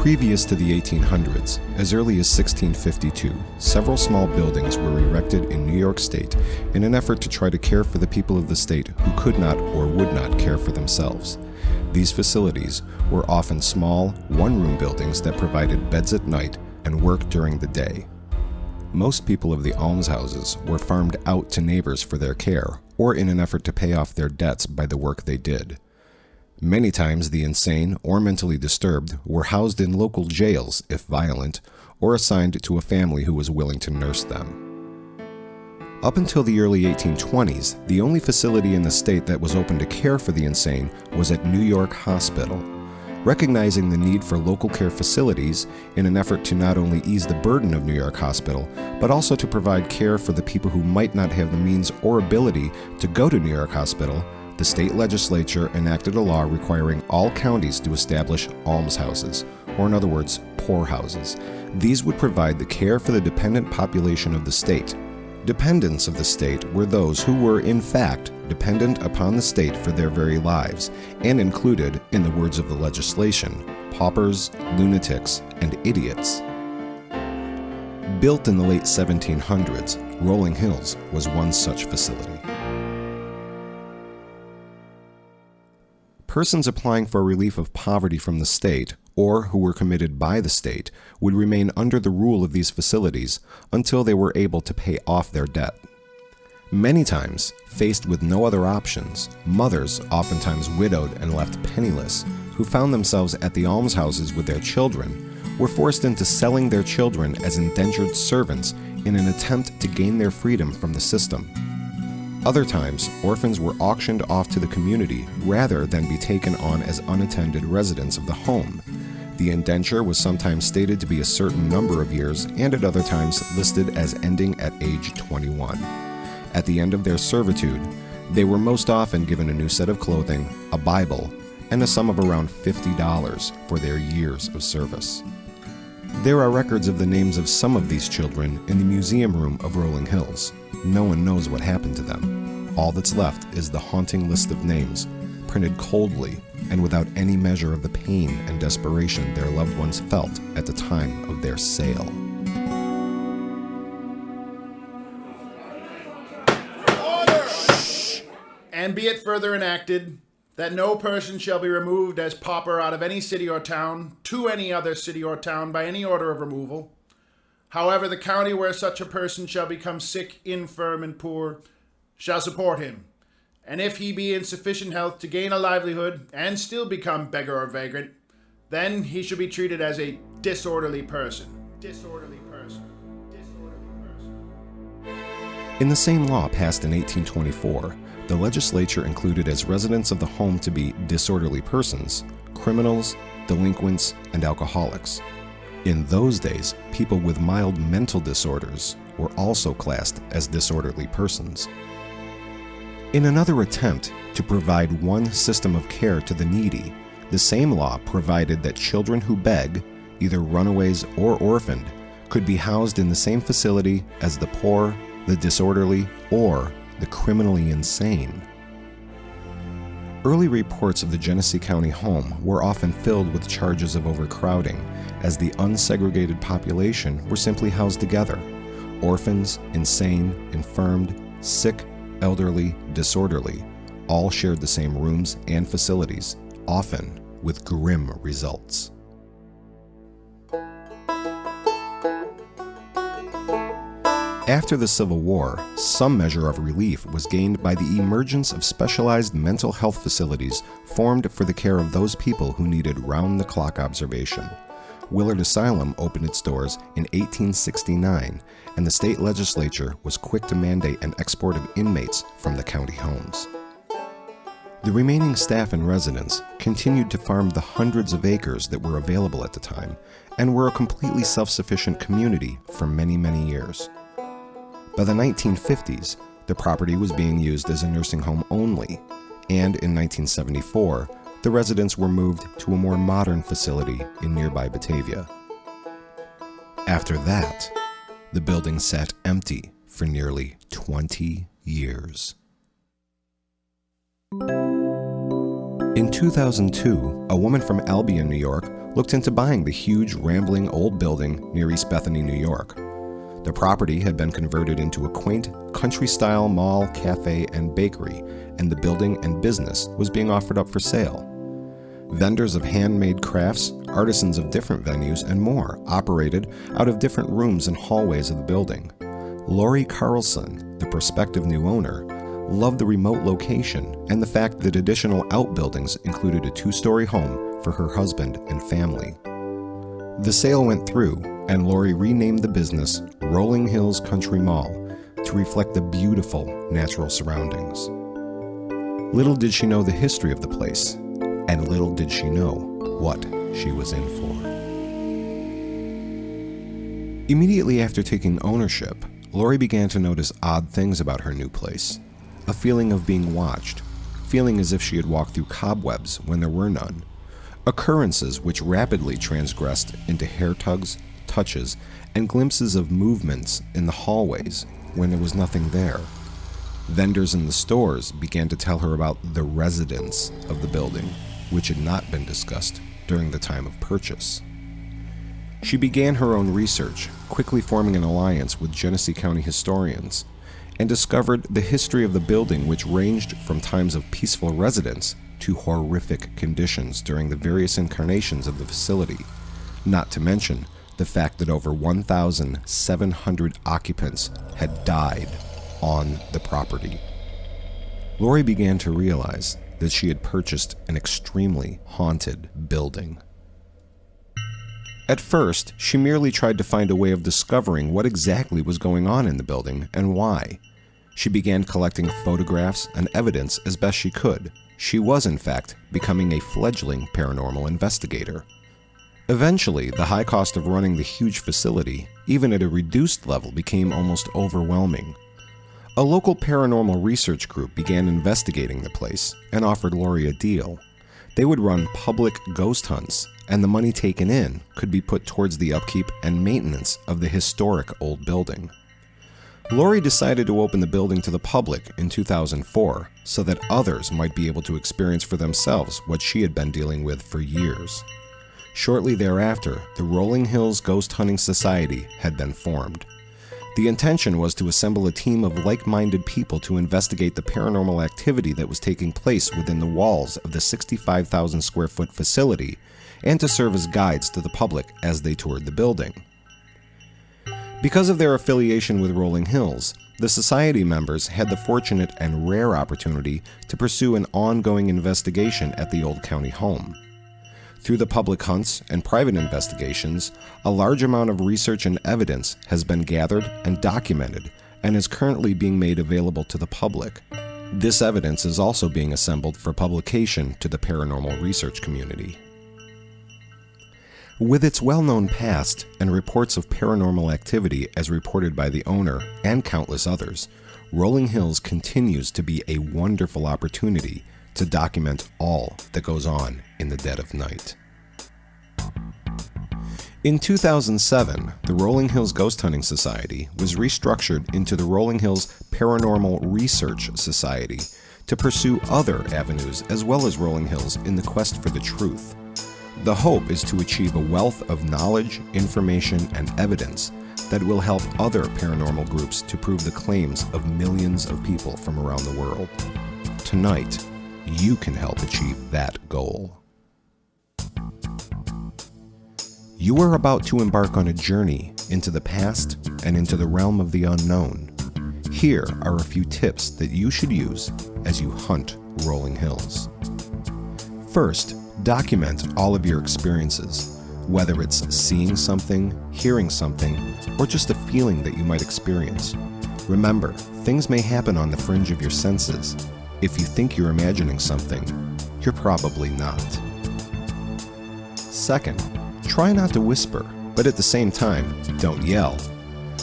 Previous to the 1800s, as early as 1652, several small buildings were erected in New York State in an effort to try to care for the people of the state who could not or would not care for themselves. These facilities were often small, one-room buildings that provided beds at night and work during the day. Most people of the almshouses were farmed out to neighbors for their care, or in an effort to pay off their debts by the work they did. Many times the insane or mentally disturbed were housed in local jails if violent, or assigned to a family who was willing to nurse them. Up until the early 1820s, the only facility in the state that was open to care for the insane was at New York Hospital. Recognizing the need for local care facilities in an effort to not only ease the burden of New York Hospital, but also to provide care for the people who might not have the means or ability to go to New York Hospital, the state legislature enacted a law requiring all counties to establish almshouses, or in other words, poorhouses. These would provide the care for the dependent population of the state. Dependents of the state were those who were, in fact, dependent upon the state for their very lives, and included, in the words of the legislation, paupers, lunatics, and idiots. Built in the late 1700s, Rolling Hills was one such facility. Persons applying for relief of poverty from the state, or who were committed by the state, would remain under the rule of these facilities until they were able to pay off their debt. Many times, faced with no other options, mothers, oftentimes widowed and left penniless, who found themselves at the almshouses with their children, were forced into selling their children as indentured servants in an attempt to gain their freedom from the system. Other times, orphans were auctioned off to the community rather than be taken on as unattended residents of the home. The indenture was sometimes stated to be a certain number of years and at other times listed as ending at age 21. At the end of their servitude, they were most often given a new set of clothing, a Bible, and a sum of around $50 for their years of service. There are records of the names of some of these children in the museum room of Rolling Hills. No one knows what happened to them. All that's left is the haunting list of names, printed coldly and without any measure of the pain and desperation their loved ones felt at the time of their sale. Order! And be it further enacted that no person shall be removed as pauper out of any city or town to any other city or town by any order of removal. However, the county where such a person shall become sick, infirm, and poor shall support him. And if he be in sufficient health to gain a livelihood and still become beggar or vagrant, then he should be treated as a disorderly person. Disorderly person. Disorderly person. In the same law passed in 1824, the legislature included as residents of the home to be disorderly persons, criminals, delinquents, and alcoholics. In those days, people with mild mental disorders were also classed as disorderly persons. In another attempt to provide one system of care to the needy, the same law provided that children who beg, either runaways or orphaned, could be housed in the same facility as the poor, the disorderly, or the criminally insane. Early reports of the Genesee County home were often filled with charges of overcrowding, as the unsegregated population were simply housed together. Orphans, insane, infirmed, sick, elderly, disorderly, all shared the same rooms and facilities, often with grim results. After the Civil War, some measure of relief was gained by the emergence of specialized mental health facilities formed for the care of those people who needed round-the-clock observation. Willard Asylum opened its doors in 1869, and the state legislature was quick to mandate an export of inmates from the county homes. The remaining staff and residents continued to farm the hundreds of acres that were available at the time, and were a completely self-sufficient community for many, many years. By the 1950s, the property was being used as a nursing home only, and in 1974, the residents were moved to a more modern facility in nearby Batavia. After that, the building sat empty for nearly 20 years. In 2002, a woman from Albion, New York, looked into buying the huge, rambling old building near East Bethany, New York. The property had been converted into a quaint, country-style mall, cafe, and bakery, and the building and business was being offered up for sale. Vendors of handmade crafts, artisans of different venues, and more operated out of different rooms and hallways of the building. Lori Carlson, the prospective new owner, loved the remote location and the fact that additional outbuildings included a 2-story home for her husband and family. The sale went through, and Lori renamed the business Rolling Hills Country Mall to reflect the beautiful natural surroundings. Little did she know the history of the place, and little did she know what she was in for. Immediately after taking ownership, Lori began to notice odd things about her new place. A feeling of being watched, feeling as if she had walked through cobwebs when there were none. Occurrences which rapidly transgressed into hair tugs, touches, and glimpses of movements in the hallways when there was nothing there. Vendors in the stores began to tell her about the residents of the building, which had not been discussed during the time of purchase. She began her own research, quickly forming an alliance with Genesee County historians, and discovered the history of the building, which ranged from times of peaceful residence to horrific conditions during the various incarnations of the facility, not to mention the fact that over 1,700 occupants had died on the property. Lori began to realize that she had purchased an extremely haunted building. At first, she merely tried to find a way of discovering what exactly was going on in the building and why. She began collecting photographs and evidence as best she could. She was, in fact, becoming a fledgling paranormal investigator. Eventually, the high cost of running the huge facility, even at a reduced level, became almost overwhelming. A local paranormal research group began investigating the place and offered Lori a deal. They would run public ghost hunts, and the money taken in could be put towards the upkeep and maintenance of the historic old building. Lori decided to open the building to the public in 2004 so that others might be able to experience for themselves what she had been dealing with for years. Shortly thereafter, the Rolling Hills Ghost Hunting Society had been formed. The intention was to assemble a team of like-minded people to investigate the paranormal activity that was taking place within the walls of the 65,000 square foot facility and to serve as guides to the public as they toured the building. Because of their affiliation with Rolling Hills, the society members had the fortunate and rare opportunity to pursue an ongoing investigation at the old county home. Through the public hunts and private investigations, a large amount of research and evidence has been gathered and documented and is currently being made available to the public. This evidence is also being assembled for publication to the paranormal research community. With its well-known past and reports of paranormal activity as reported by the owner and countless others, Rolling Hills continues to be a wonderful opportunity to document all that goes on in the dead of night. In 2007, the Rolling Hills Ghost Hunting Society was restructured into the Rolling Hills Paranormal Research Society to pursue other avenues as well as Rolling Hills in the quest for the truth. The hope is to achieve a wealth of knowledge, information, and evidence that will help other paranormal groups to prove the claims of millions of people from around the world. Tonight, you can help achieve that goal. You are about to embark on a journey into the past and into the realm of the unknown. Here are a few tips that you should use as you hunt Rolling Hills. First, document all of your experiences, whether it's seeing something, hearing something, or just a feeling that you might experience. Remember, things may happen on the fringe of your senses. If you think you're imagining something, you're probably not. Second, try not to whisper, but at the same time, don't yell.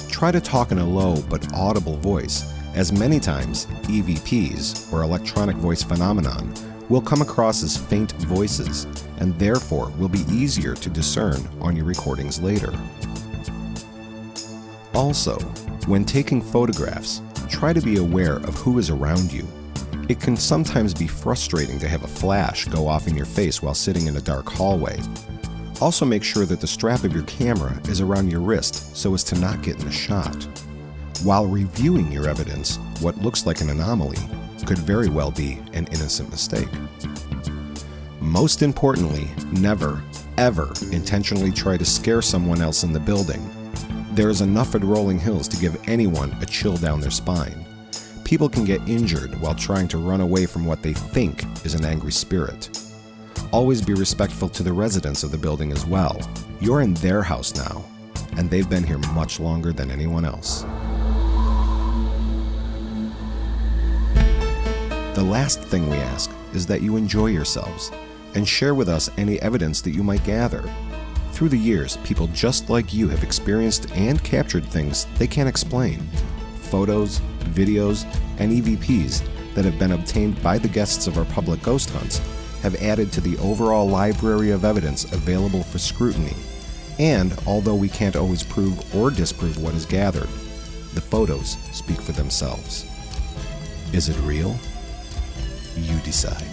Try to talk in a low but audible voice, as many times EVPs, or electronic voice phenomenon, will come across as faint voices, and therefore will be easier to discern on your recordings later. Also, when taking photographs, try to be aware of who is around you. It can sometimes be frustrating to have a flash go off in your face while sitting in a dark hallway. Also make sure that the strap of your camera is around your wrist so as to not get in the shot. While reviewing your evidence, what looks like an anomaly could very well be an innocent mistake. Most importantly, never, ever intentionally try to scare someone else in the building. There is enough at Rolling Hills to give anyone a chill down their spine. People can get injured while trying to run away from what they think is an angry spirit. Always be respectful to the residents of the building as well. You're in their house now, and they've been here much longer than anyone else. The last thing we ask is that you enjoy yourselves and share with us any evidence that you might gather. Through the years, people just like you have experienced and captured things they can't explain. Photos, videos, and EVPs that have been obtained by the guests of our public ghost hunts have added to the overall library of evidence available for scrutiny. And although we can't always prove or disprove what is gathered, the photos speak for themselves. Is it real? You decide.